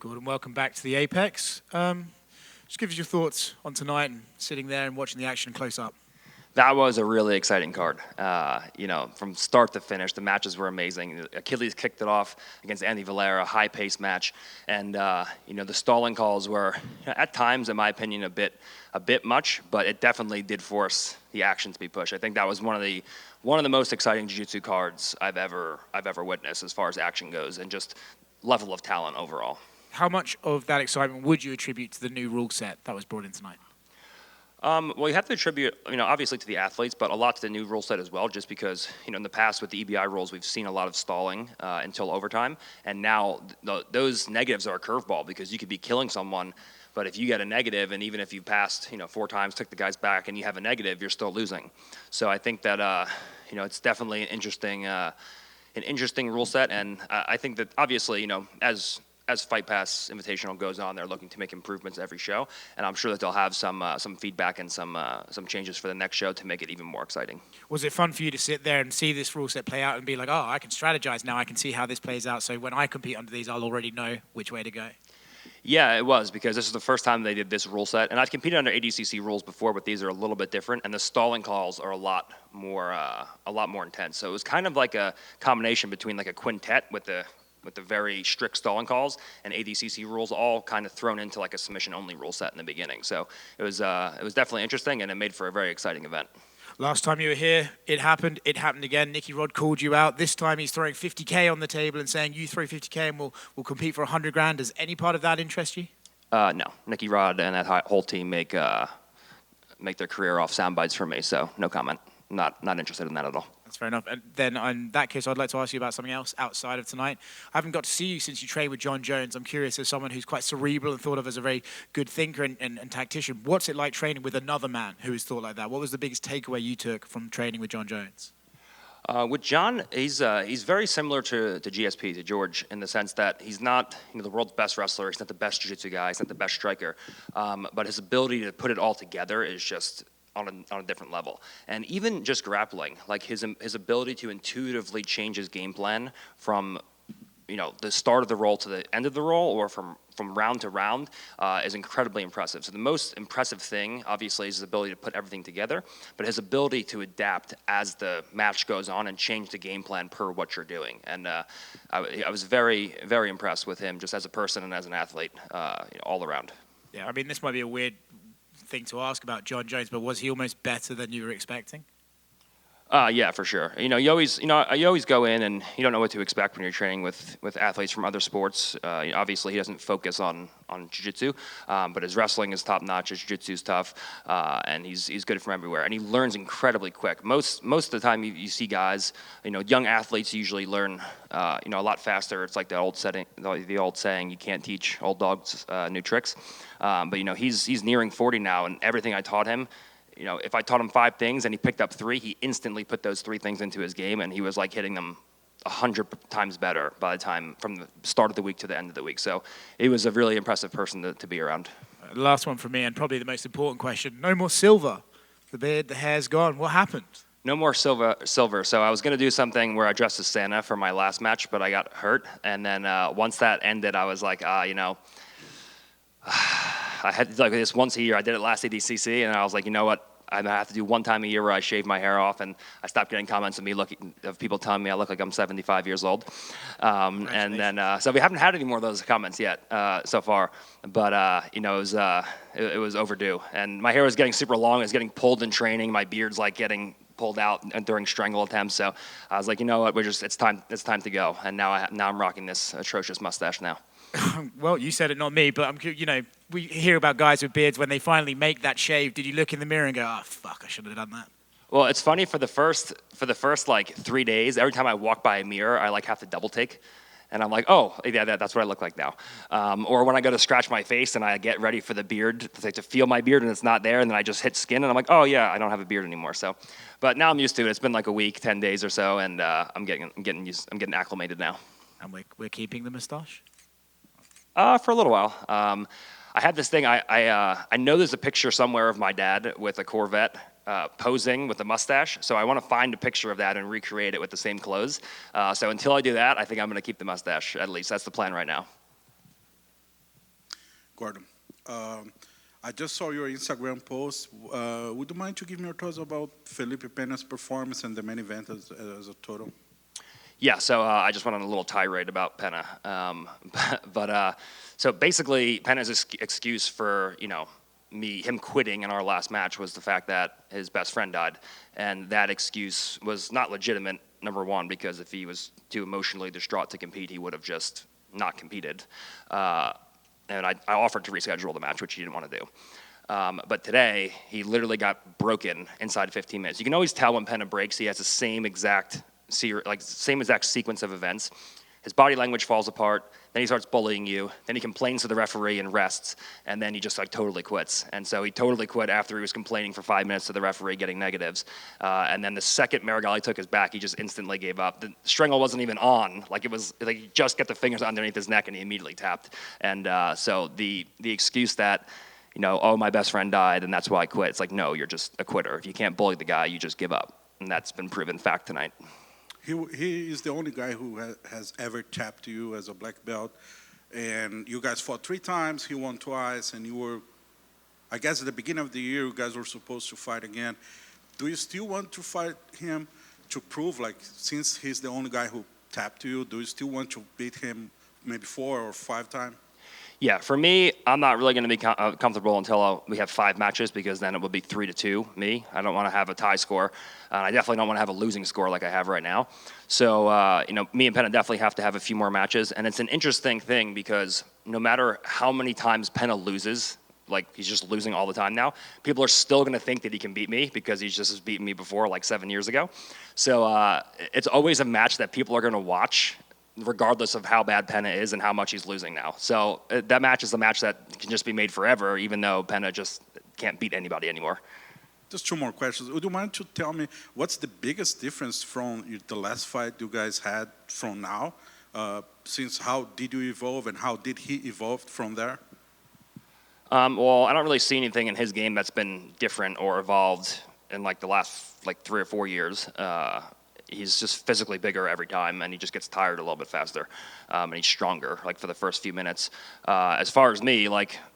Gordon, welcome back to the Apex. Just give us your thoughts on tonight and sitting there and watching the action close up. That was a really exciting card. From start to finish, the matches were amazing. Achilles kicked it off against Andy Valera, a high-paced match, and the stalling calls were, at times, in my opinion, a bit much, but it definitely did force the action to be pushed. I think that was one of the most exciting jiu-jitsu cards I've ever witnessed as far as action goes, and just level of talent overall. How much of that excitement would you attribute to the new rule set that was brought in tonight? Well, you have to attribute, obviously to the athletes, but a lot to the new rule set as well, just because, in the past with the EBI rules, we've seen a lot of stalling until overtime, and now those negatives are a curveball because you could be killing someone, but if you get a negative, and even if you passed, 4 times, took the guys back, and you have a negative, you're still losing. So I think that, it's definitely an interesting rule set, and I think that obviously, as Fight Pass Invitational goes on, they're looking to make improvements every show, and I'm sure that they'll have some feedback and some changes for the next show to make it even more exciting. Was it fun for you to sit there and see this rule set play out and be like, oh, I can strategize now, I can see how this plays out, so when I compete under these, I'll already know which way to go? Yeah, it was, because this is the first time they did this rule set, and I've competed under ADCC rules before, but these are a little bit different, and the stalling calls are a lot more intense. So it was kind of like a combination between like a quintet with the very strict stalling calls and ADCC rules, all kind of thrown into like a submission-only rule set in the beginning. So it was definitely interesting, and it made for a very exciting event. Last time you were here, it happened again. Nicky Rod called you out. This time he's throwing 50K on the table and saying, you throw 50K and we'll compete for 100 grand. Does any part of that interest you? No. Nicky Rod and that whole team make their career off sound bites for me, so no comment. Not interested in that at all. That's fair enough. And then in that case, I'd like to ask you about something else outside of tonight. I haven't got to see you since you trained with John Jones. I'm curious, as someone who's quite cerebral and thought of as a very good thinker and tactician, what's it like training with another man who is thought like that? What was the biggest takeaway you took from training with John Jones? With John, he's very similar to GSP, to George, in the sense that he's not the world's best wrestler. He's not the best jiu-jitsu guy. He's not the best striker. But his ability to put it all together is just on a different level. And even just grappling, like his ability to intuitively change his game plan from the start of the roll to the end of the roll, or from round to round, is incredibly impressive. So the most impressive thing, obviously, is his ability to put everything together, but his ability to adapt as the match goes on and change the game plan per what you're doing. And I was very, very impressed with him just as a person and as an athlete, all around. Yeah, I mean, this might be a weird thing to ask about John Jones, but was he almost better than you were expecting? Yeah, for sure. You always go in and you don't know what to expect when you're training with athletes from other sports. Obviously, he doesn't focus on jiu-jitsu, but his wrestling is top notch. His jiu-jitsu is tough, and he's good from everywhere. And he learns incredibly quick. Most of the time, you see guys, young athletes usually learn, a lot faster. It's like the old saying, you can't teach old dogs new tricks. But he's nearing 40 now, and everything I taught him. If I taught him 5 things and he picked up 3, he instantly put those 3 things into his game, and he was like hitting them 100 times better by the time from the start of the week to the end of the week. So he was a really impressive person to be around. Last one for me, and probably the most important question. No more silver. The beard, the hair's gone. What happened? No more silver. So I was going to do something where I dressed as Santa for my last match, but I got hurt. And then once that ended, I was like, I had like this once a year. I did it last ADCC, and I was like, you know what? I have to do one time a year where I shave my hair off, and I stopped getting comments of people telling me I look like I'm 75 years old. And then, so we haven't had any more of those comments yet so far, but it was overdue. And my hair was getting super long. It was getting pulled in training. My beard's like getting pulled out during strangle attempts. So I was like, you know what? It's time to go. And now I'm rocking this atrocious mustache now. Well, you said it, not me, but we hear about guys with beards when they finally make that shave. Did you look in the mirror and go, oh, fuck, I should have done that? Well, it's funny, for the first like 3 days, every time I walk by a mirror, I like have to double take. And I'm like, oh, yeah, that's what I look like now. Or when I go to scratch my face and I get ready for the beard, to feel my beard and it's not there, and then I just hit skin and I'm like, oh yeah, I don't have a beard anymore. So, but now I'm used to it. It's been like a week, 10 days or so, and I'm getting acclimated now. And we're keeping the mustache? For a little while. I had this thing. I know there's a picture somewhere of my dad with a Corvette posing with a mustache. So I want to find a picture of that and recreate it with the same clothes. So until I do that, I think I'm going to keep the mustache, at least. That's the plan right now. Gordon. Um, I just saw your Instagram post. Would you mind to give me your thoughts about Felipe Pena's performance and the main event as a total? Yeah, so I just went on a little tirade about Penna. So basically, Penna's excuse for, him quitting in our last match was the fact that his best friend died. And that excuse was not legitimate, number one, because if he was too emotionally distraught to compete, he would have just not competed. And I offered to reschedule the match, which he didn't want to do. But today, he literally got broken inside 15 minutes. You can always tell when Penna breaks, he has the same exact sequence of events. His body language falls apart, then he starts bullying you, then he complains to the referee and rests, and then he just totally quits. And so he totally quit after he was complaining for 5 minutes to the referee, getting negatives. And then the second Marigali took his back, he just instantly gave up. The strangle wasn't even on, it was like he just got the fingers underneath his neck and he immediately tapped. And so the excuse that, oh, my best friend died and that's why I quit, it's like, no, you're just a quitter. If you can't bully the guy, you just give up. And that's been proven fact tonight. He is the only guy who has ever tapped you as a black belt, and you guys fought 3 times. He won twice, and you were, I guess, at the beginning of the year, you guys were supposed to fight again. Do you still want to fight him to prove, since he's the only guy who tapped you, do you still want to beat him maybe 4 or 5 times? Yeah, for me, I'm not really going to be comfortable until we have 5 matches, because then it will be 3-2 me. I don't want to have a tie score. I definitely don't want to have a losing score like I have right now. So, me and Penna definitely have to have a few more matches. And it's an interesting thing because no matter how many times Penna loses, he's just losing all the time now, people are still going to think that he can beat me because he's just beaten me before 7 years ago. So it's always a match that people are going to watch regardless of how bad Penna is and how much he's losing now. So that match is a match that can just be made forever, even though Penna just can't beat anybody anymore. Just 2 more questions. Would you mind to tell me what's the biggest difference from the last fight you guys had from now? Since how did you evolve and how did he evolve from there? Well, I don't really see anything in his game that's been different or evolved in the last 3 or 4 years. He's just physically bigger every time, and he just gets tired a little bit faster, and he's stronger, for the first few minutes. As far as me,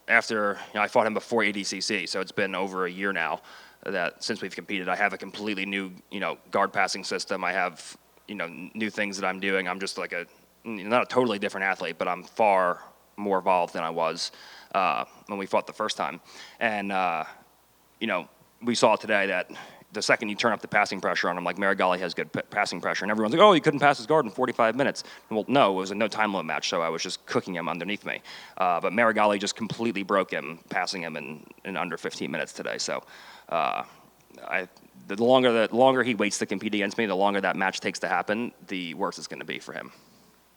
after I fought him before ADCC, so it's been over a year now that since we've competed. I have a completely new, guard passing system. I have, new things that I'm doing. I'm just not a totally different athlete, but I'm far more evolved than I was when we fought the first time. And, we saw today that the second you turn up the passing pressure on him, Marigali has good passing pressure, and everyone's like, oh, he couldn't pass his guard in 45 minutes. Well, no, it was a no time limit match, so I was just cooking him underneath me. But Marigali just completely broke him, passing him in under 15 minutes today. So the longer he waits to compete against me, the longer that match takes to happen, the worse it's going to be for him.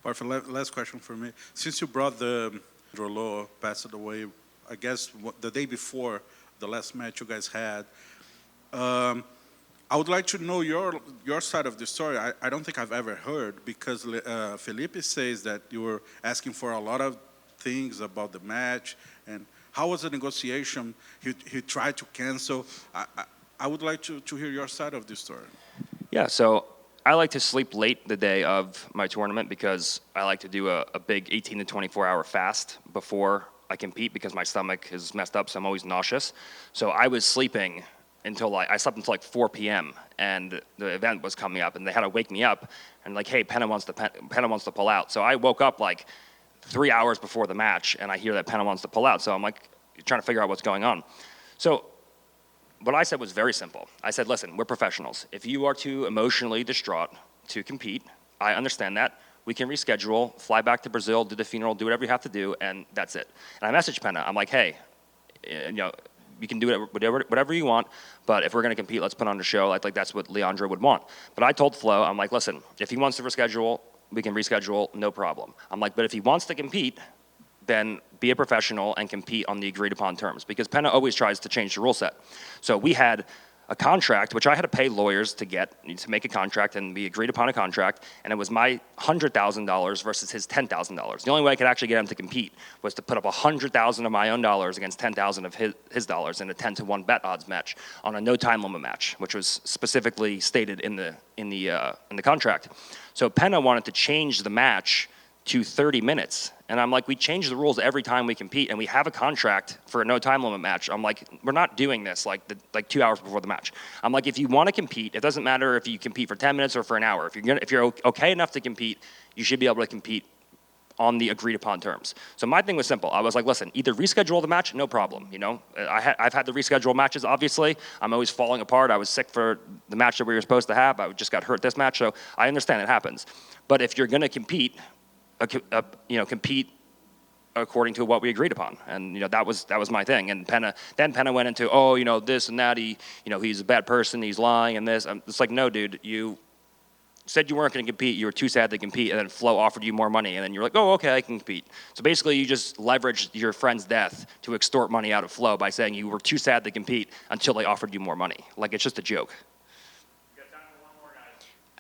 Perfect. Last question for me. Since you brought the Drolo passed away, I guess the day before the last match you guys had, I would like to know your side of the story. I don't think I've ever heard, because Felipe says that you were asking for a lot of things about the match, and how was the negotiation? He tried to cancel. I would like to hear your side of the story. Yeah, so I like to sleep late the day of my tournament because I like to do a big 18 to 24 hour fast before I compete, because my stomach is messed up, so I'm always nauseous. So I was sleeping until I slept until 4 p.m. and the event was coming up, and they had to wake me up and hey, Penna wants to pull out. So I woke up 3 hours before the match, and I hear that Penna wants to pull out. So I'm trying to figure out what's going on. So what I said was very simple. I said, listen, we're professionals. If you are too emotionally distraught to compete, I understand that. We can reschedule, fly back to Brazil, do the funeral, do whatever you have to do, and that's it. And I messaged Penna. I'm like, hey, you can do whatever you want, but if we're going to compete, let's put on a show. I think that's what Leandro would want. But I told Flo, I'm like, listen, if he wants to reschedule, we can reschedule, no problem. I'm like, but if he wants to compete, then be a professional and compete on the agreed upon terms, because Penna always tries to change the rule set. So we had a contract, which I had to pay lawyers to make a contract, and we agreed upon a contract, and it was my $100,000 versus his $10,000. The only way I could actually get him to compete was to put up $100,000 of my own dollars against $10,000 of his dollars in a 10-to-1 bet odds match on a no time limit match, which was specifically stated in the contract. So Penna wanted to change the match to 30 minutes. And I'm like, we change the rules every time we compete, and we have a contract for a no time limit match. I'm like, we're not doing this like 2 hours before the match. I'm like, if you want to compete, it doesn't matter if you compete for 10 minutes or for an hour. If you're okay enough to compete, you should be able to compete on the agreed upon terms. So my thing was simple. I was like, listen, either reschedule the match, no problem. You know, I've had to reschedule matches, obviously. I'm always falling apart. I was sick for the match that we were supposed to have. I just got hurt this match, so I understand it happens. But if you're going to compete, compete according to what we agreed upon, and that was my thing. And Penna went into this and that. He's a bad person. He's lying and this. It's like, no, dude, you said you weren't going to compete. You were too sad to compete, and then Flo offered you more money, and then you're like, oh, okay, I can compete. So basically, you just leveraged your friend's death to extort money out of Flo by saying you were too sad to compete until they offered you more money. Like, it's just a joke.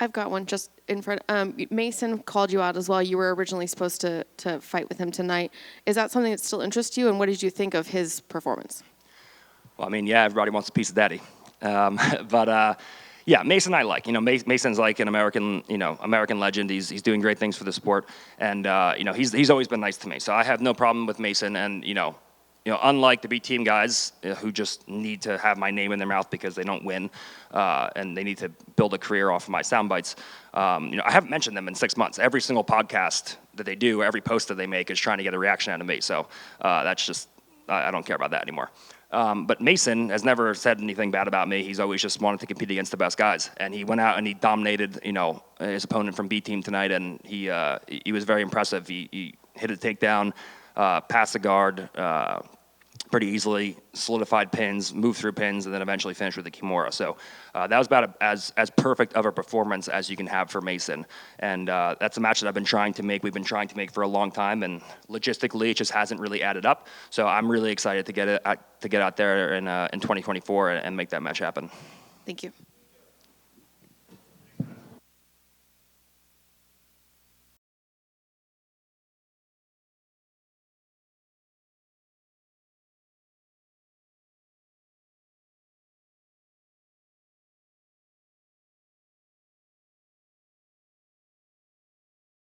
I've got one just in front. Mason called you out as well. You were originally supposed to fight with him tonight. Is that something that still interests you? And what did you think of his performance? Well, I mean, yeah, everybody wants a piece of daddy. Yeah, Mason I like. Mason's like an American legend. He's doing great things for the sport. And, he's always been nice to me. So I have no problem with Mason. And, unlike the B team guys who just need to have my name in their mouth because they don't win, and they need to build a career off of my sound bites. I haven't mentioned them in 6 months. Every single podcast that they do, every post that they make is trying to get a reaction out of me. So that's just, I don't care about that anymore. But Mason has never said anything bad about me. He's always just wanted to compete against the best guys. And he went out and he dominated, his opponent from B team tonight. And he was very impressive. He hit a takedown, passed the guard, pretty easily, solidified pins, moved through pins, and then eventually finished with the Kimura. So that was about as perfect of a performance as you can have for Mason. And that's a match that I've been trying to make. We've been trying to make for a long time, and logistically, it just hasn't really added up. So I'm really excited to get out there in 2024 and make that match happen. Thank you.